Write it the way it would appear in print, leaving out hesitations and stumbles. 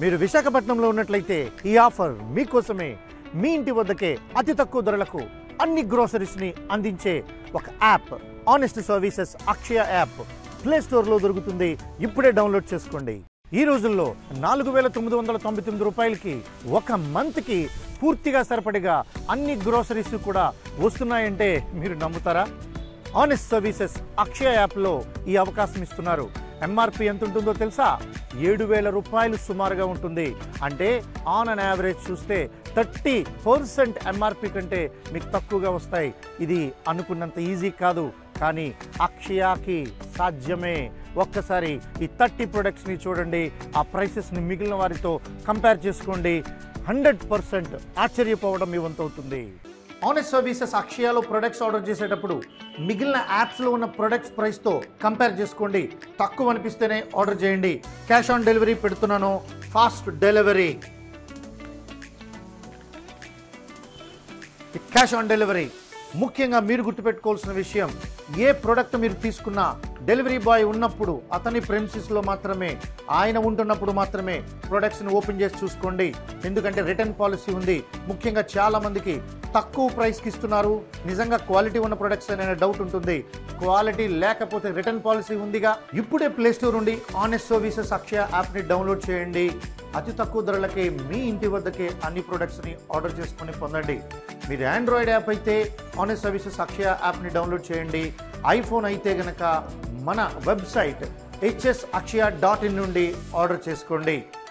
మీరు విశాఖపట్నంలో ఉన్నట్లయితే ఈ ఆఫర్ మీకోసమే. మీ ఇంటి వద్దకే అతి తక్కువ ధరలకు అన్ని గ్రోసరీస్ని అందించే ఒక యాప్ ఆనెస్ట్ సర్వీసెస్ అక్షయ యాప్ ప్లే స్టోర్లో దొరుకుతుంది. ఇప్పుడే డౌన్లోడ్ చేసుకోండి. ఈ రోజుల్లో 4,999 రూపాయలకి ఒక మంత్కి పూర్తిగా సరిపడిగా అన్ని గ్రోసరీస్ కూడా వస్తున్నాయంటే మీరు నమ్ముతారా? ఆనెస్ట్ సర్వీసెస్ అక్షయ యాప్లో ఈ అవకాశం ఇస్తున్నారు. ఎంఆర్పి ఎంత ఉంటుందో తెలుసా? 7,000 రూపాయలు సుమారుగా ఉంటుంది. అంటే ఆన్ అన్ యావరేజ్ చూస్తే 30% ఎంఆర్పి కంటే మీకు తక్కువగా వస్తాయి. ఇది అనుకున్నంత ఈజీ కాదు, కానీ అక్షయాకి సాధ్యమే. ఒక్కసారి ఈ 30 ప్రొడక్ట్స్ని చూడండి, ఆ ప్రైసెస్ని మిగిలిన వారితో కంపేర్ చేసుకోండి. 100% ఆశ్చర్యపోవడం మీ వంతు అవుతుంది. ఆనెస్ట్ సర్వీసెస్ అక్షయాలో ప్రొడక్ట్స్ ఆర్డర్ చేసేటప్పుడు మిగిలిన యాప్స్లో ఉన్న ప్రొడక్ట్స్ ప్రైస్తో కంపేర్ చేసుకోండి. తక్కువ అనిపిస్తేనే ఆర్డర్ చేయండి. క్యాష్ ఆన్ డెలివరీ పెడుతున్నాను. Fast delivery, cash on delivery. ముఖ్యంగా మీరు గుర్తుపెట్టుకోవాల్సిన విషయం, ఏ ప్రోడక్ట్ మీరు తీసుకున్నా డెలివరీ బాయ్ ఉన్నప్పుడు అతని ప్రెమిసెస్లో మాత్రమే, ఆయన ఉంటున్నప్పుడు మాత్రమే ప్రొడక్ట్స్ని ఓపెన్ చేసి చూసుకోండి. ఎందుకంటే రిటర్న్ పాలసీ ఉంది. ముఖ్యంగా చాలామందికి తక్కువ ప్రైస్కి ఇస్తున్నారు, నిజంగా క్వాలిటీ ఉన్న ప్రొడక్ట్స్ అనే డౌట్ ఉంటుంది. క్వాలిటీ లేకపోతే రిటర్న్ పాలసీ ఉందిగా. ఇప్పుడే ప్లే స్టోర్ నుండి ఆనెస్ట్ సర్వీసెస్ అక్షయ యాప్ని డౌన్లోడ్ చేయండి. అతి తక్కువ ధరలకే మీ ఇంటి వద్దకే అన్ని ప్రొడక్ట్స్ని ఆర్డర్ చేసుకొని పొందండి. మీరు ఆండ్రాయిడ్ యాప్ అయితే ఆనెస్ట్ సర్వీసెస్ అక్షయ యాప్ని డౌన్లోడ్ చేయండి. ఐఫోన్ అయితే గనక మన వెబ్సైట్ hsakshaya.in నుండి ఆర్డర్ చేసుకోండి.